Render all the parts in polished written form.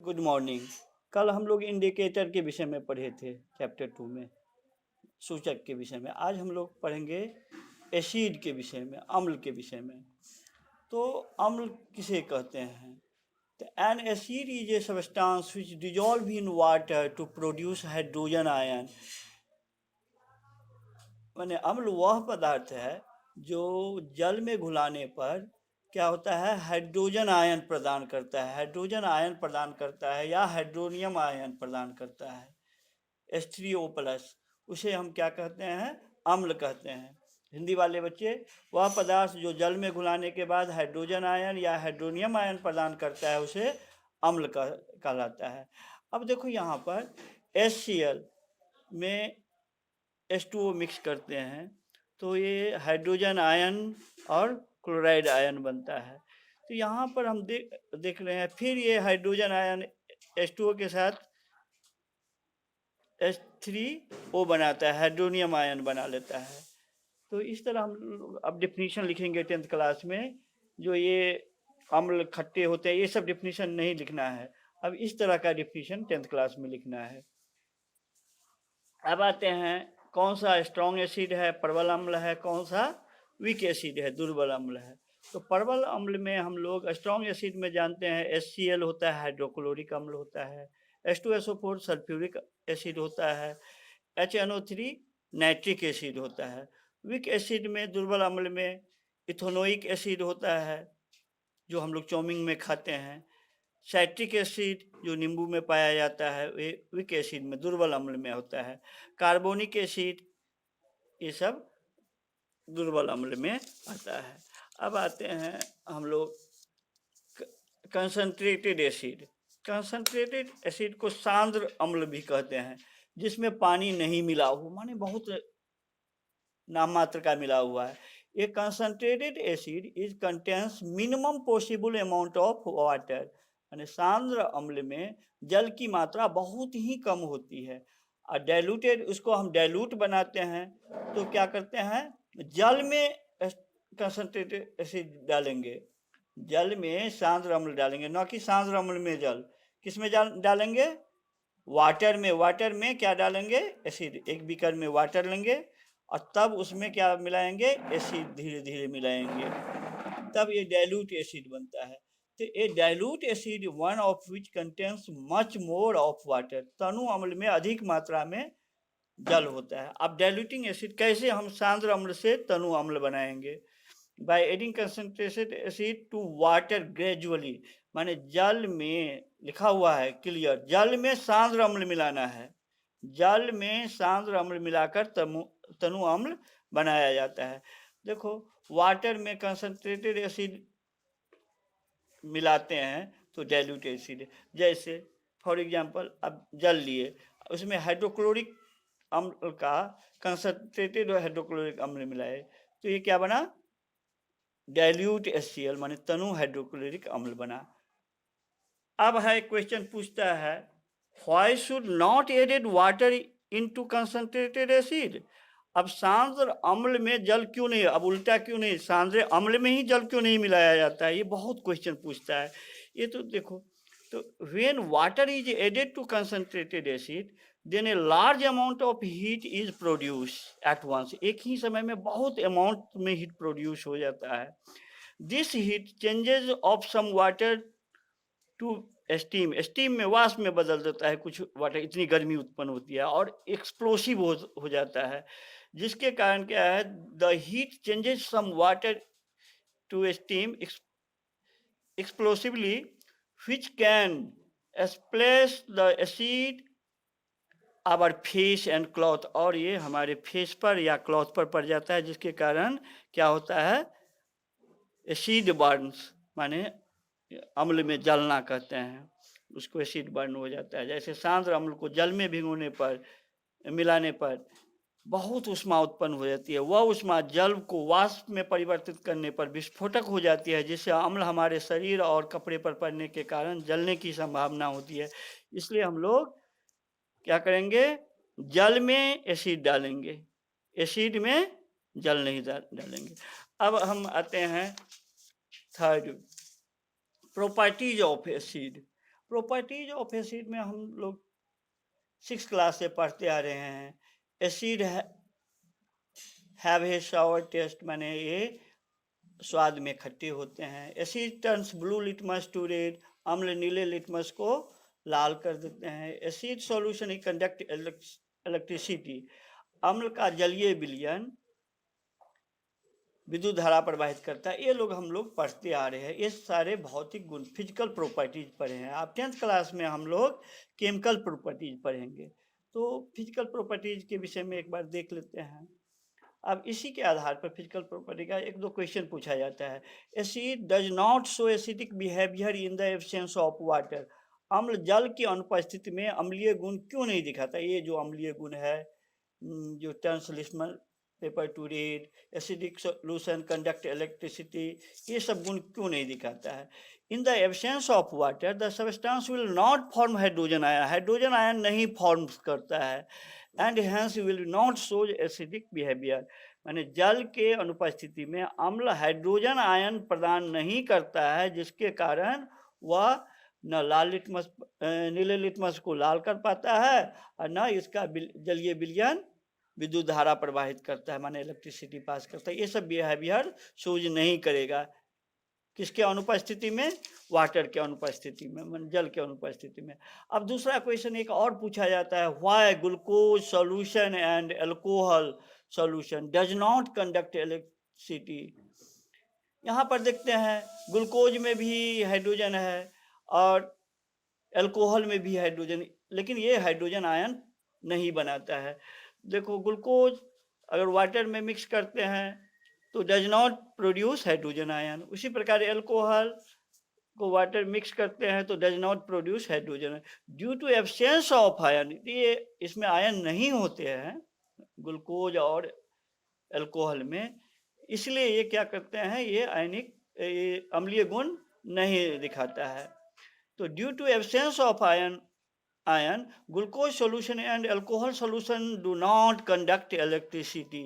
Good morning. कल हम लोग इंडिकेटर के विषय में पढ़े थे, चैप्टर 2 में सूचक के विषय में। आज हम लोग पढ़ेंगे एसिड के विषय में, अम्ल के विषय में। तो अम्ल किसे कहते हैं? तो an acid is a substance which dissolve in water to produce hydrogen ion. माने अम्ल वह पदार्थ है जो जल में घुलाने पर क्या होता है, हाइड्रोजन आयन प्रदान करता है, हाइड्रोजन आयन प्रदान करता है या हाइड्रोनियम आयन प्रदान करता है, H3O+। उसे हम क्या कहते हैं? अम्ल कहते हैं। हिंदी वाले बच्चे, वह पदार्थ जो जल में घुलाने के बाद हाइड्रोजन आयन या हाइड्रोनियम आयन प्रदान करता है उसे अम्ल कहलाता है। अब देखो यहाँ पर HCl में H2O मिक्स करते हैं तो ये हाइड्रोजन आयन और क्लोराइड आयन बनता है। तो यहाँ पर हम देख रहे हैं, फिर ये हाइड्रोजन आयन H2O के साथ H3O बनाता है, हाइड्रोनियम आयन बना लेता है। तो इस तरह हम अब डिफिनीशन लिखेंगे 10th क्लास में। जो ये अम्ल खट्टे होते हैं ये सब डिफिनीशन नहीं लिखना है, अब इस तरह का डिफिनीशन 10th क्लास में लिखना है। अब आते हैं, कौन सा स्ट्रॉन्ग एसिड है, प्रबल अम्ल है, कौन सा वीक एसिड है, दुर्बल अम्ल है। तो प्रबल अम्ल में हम लोग स्ट्रॉन्ग एसिड में जानते हैं HCl होता है, हाइड्रोक्लोरिक अम्ल होता है, H2SO4 सल्फ्यूरिक एसिड होता है, HNO3 नाइट्रिक एसिड होता है। वीक एसिड में, दुर्बल अम्ल में इथेनोइक एसिड होता है जो हम लोग चाउमीन में खाते हैं। साइट्रिक एसिड जो नींबू में पाया जाता है वे वीक एसिड में, दुर्बल अम्ल में होता है। कार्बोनिक एसिड ये सब दुर्बल अम्ल में आता है। अब आते हैं हम लोग कंसंट्रेटेड एसिड। कंसंट्रेटेड एसिड को सांद्र अम्ल भी कहते हैं, जिसमें पानी नहीं मिला हो, माने बहुत नाम मात्र का मिला हुआ है। A concentrated acid is contains minimum possible amount of water. यानी सांद्र अम्ल में जल की मात्रा बहुत ही कम होती है। और डाइल्यूटेड, उसको हम डाइल्यूट बनाते हैं तो क्या करते हैं, जल में कंसंट्रेटेड एसिड डालेंगे, जल में सांद्र अम्ल डालेंगे, न कि सांद्र अम्ल में जल। किस में डालेंगे? वाटर में। वाटर में क्या डालेंगे? एसिड। एक बीकर में वाटर लेंगे और तब उसमें क्या मिलाएंगे? एसिड धीरे धीरे मिलाएंगे, तब ये डाइल्यूट एसिड बनता है। तो ये dilute acid one of which contains much more of water. तनु अम्ल में अधिक मात्रा में जल होता है। अब डाइल्यूटिंग एसिड कैसे हम सांद्र अम्ल से तनु अम्ल बनाएंगे? By adding concentrated acid to water gradually. माने जल में लिखा हुआ है क्लियर, जल में सांद्र अम्ल मिलाना है, जल में सांद्र अम्ल मिलाकर तनु अम्ल बनाया जाता है। देखो, वाटर में कंसंट्रेटेड एसिड मिलाते हैं तो डाइल्यूट एसिड, जैसे फॉर एग्जांपल अब जल लिए, उसमें हाइड्रोक्लोरिक अम्ल का कंसंट्रेटेड हाइड्रोक्लोरिक अम्ल मिलाए तो ये क्या बना? डाइल्यूट HCl, माने तनु हाइड्रोक्लोरिक अम्ल बना। अब है क्वेश्चन पूछता है, why should not added water into concentrated acid. अब सांद्र अम्ल में जल क्यों नहीं, अब उल्टा क्यों नहीं, सांद्र अम्ल में ही जल क्यों नहीं मिलाया जाता है? ये बहुत क्वेश्चन पूछता है। ये तो देखो, तो when water is added to concentrated acid then a large amount of heat is produce at once. एक ही समय में बहुत अमाउंट में हीट प्रोड्यूस हो जाता है। This heat changes of some water to steam, steam में वाष्प में बदल देता है कुछ वाटर, इतनी गर्मी उत्पन्न होती है और एक्सप्लोसिव हो जाता है, जिसके कारण क्या है, the heat changes some water to steam explosively which can splash the acid our face and cloth, और ये हमारे फेस पर या क्लॉथ पर पड़ जाता है, जिसके कारण क्या होता है, एसिड बर्न्स, माने अम्ल में जलना कहते हैं, उसको एसिड बर्न हो जाता है। जैसे सांद्र अम्ल को जल में भिगोने पर, मिलाने पर बहुत उष्मा उत्पन्न हो जाती है, वह उष्मा जल को वाष्प में परिवर्तित करने पर विस्फोटक हो जाती है, जिससे अम्ल हमारे शरीर और कपड़े पर पड़ने के कारण जलने की संभावना होती है। इसलिए हम लोग क्या करेंगे, जल में एसिड डालेंगे, एसिड में जल नहीं डालेंगे। अब हम आते हैं third, properties of acid. Properties of acid में हम लोग 6 क्लास से पढ़ते आ रहे हैं। Acid have a sour taste, माने ये स्वाद में खट्टे होते हैं। Acid turns blue litmus to red, अम्ल नीले लिटमस को लाल कर देते हैं। एसिड सॉल्यूशन कंडक्ट इलेक्ट्रिसिटी, अम्ल का जलीय विलयन विद्युत धारा प्रवाहित करता है। ये हम लोग पढ़ते आ रहे हैं। ये सारे भौतिक गुण, फिजिकल प्रॉपर्टीज पढ़े हैं। आप 10th क्लास में हम लोग केमिकल प्रॉपर्टीज पढ़ेंगे। तो फिजिकल प्रॉपर्टीज के विषय में एक बार देख लेते हैं। अब इसी के आधार पर फिजिकल प्रॉपर्टी का 1-2 क्वेश्चन पूछा जाता है। Acid does not show acidic behaviour in the absence of water, अम्ल जल की अनुपस्थिति में अम्लीय गुण क्यों नहीं दिखाता। ये जो अम्लीय गुण है, जो turns litmus paper to red, acidic solution conduct electricity, ये सब गुण क्यों नहीं दिखाता है। In the absence of water the substance will not form hydrogen ion, hydrogen ion नहीं फॉर्म करता है। And hence will not show acidic behaviour, माने जल के अनुपस्थिति में अम्ल हाइड्रोजन आयन प्रदान नहीं करता है, जिसके कारण वह न लाल लिटमस नीले लिटमस को लाल कर पाता है और न इसका जलीय विलयन विद्युत धारा प्रवाहित करता है, माने इलेक्ट्रिसिटी पास करता है। ये सब बिहेवियर शोज नहीं करेगा। किसके अनुपस्थिति में? वाटर के अनुपस्थिति में, जल के अनुपस्थिति में। अब दूसरा क्वेश्चन एक और पूछा जाता है, why glucose solution and alcohol solution does not conduct electricity. यहाँ पर देखते हैं ग्लूकोज में भी हाइड्रोजन है और अल्कोहल में भी हाइड्रोजन, लेकिन ये हाइड्रोजन आयन नहीं बनाता है। देखो ग्लूकोज अगर वाटर में मिक्स करते हैं तो does not produce hydrogen ion. उसी प्रकार अल्कोहल को वाटर मिक्स करते हैं तो does not produce hydrogen due to absence of ion. ये इसमें आयन नहीं होते हैं ग्लूकोज और अल्कोहल में, इसलिए ये क्या करते हैं, ये आयनिक अम्लीय गुण नहीं दिखाता है। तो due to absence of ion glucose solution and alcohol solution do not conduct electricity,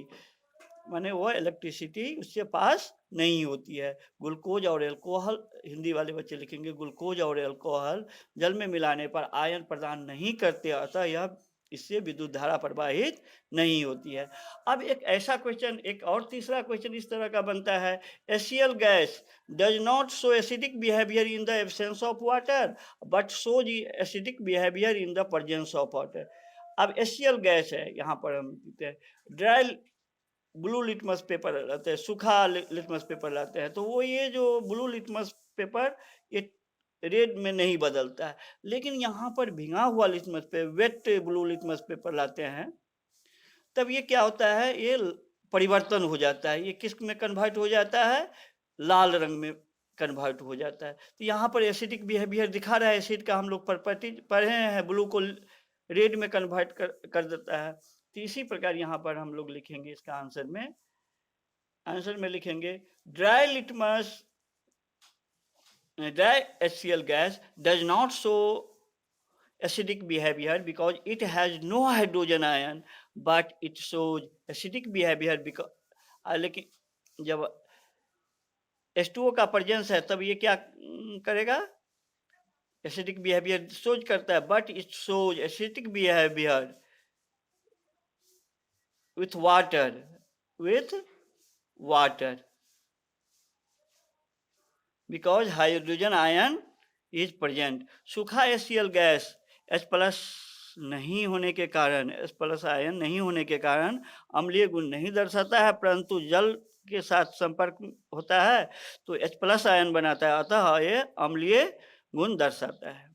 माने वो इलेक्ट्रिसिटी उससे पास नहीं होती है। ग्लूकोज और अल्कोहल, हिंदी वाले बच्चे लिखेंगे ग्लूकोज और अल्कोहल जल में मिलाने पर आयन प्रदान नहीं करते, अतः यह इससे विद्युत धारा प्रवाहित नहीं होती है। अब एक ऐसा क्वेश्चन, एक और तीसरा क्वेश्चन इस तरह का बनता है, HCl gas does not show acidic behaviour in the absence of water but show the acidic behaviour in the presence of water. अब HCl गैस है, यहाँ पर हम कहते हैं ड्राई ब्लू लिटमस पेपर लाते हैं, सूखा लिटमस पेपर लाते हैं, तो वो ये जो ब्लू लिटमस पेपर ये रेड में नहीं बदलता है। लेकिन यहाँ पर भींगा हुआ litmus paper, wet blue litmus paper लाते हैं, तब ये क्या होता है, ये परिवर्तन हो जाता है। ये किस में कन्वर्ट हो जाता है, लाल रंग में कन्वर्ट हो जाता है। तो यहाँ पर एसिडिक बिहेवियर दिखा रहा है, एसिड का हम लोग प्रॉपर्टी पढ़े हैं, ब्लू को रेड में कन्वर्ट कर देता है। तो इसी प्रकार यहाँ पर हम लोग लिखेंगे इसका आंसर में लिखेंगे dry HCl gas does not show acidic behavior because it has no hydrogen ion, but it shows acidic behavior because लेकिन जब H2O का प्रेजेंस है तब ये क्या करेगा, एसिडिक बिहेवियर शोज करता है, but it shows acidic behaviour with water because hydrogen ion is present। सूखा HCl गैस H+ नहीं होने के कारण, H+ आयन नहीं होने के कारण अम्लीय गुण नहीं दर्शाता है, परंतु जल के साथ संपर्क होता है तो H+ आयन बनाता है, अतः ये अम्लीय गुण दर्शाता है।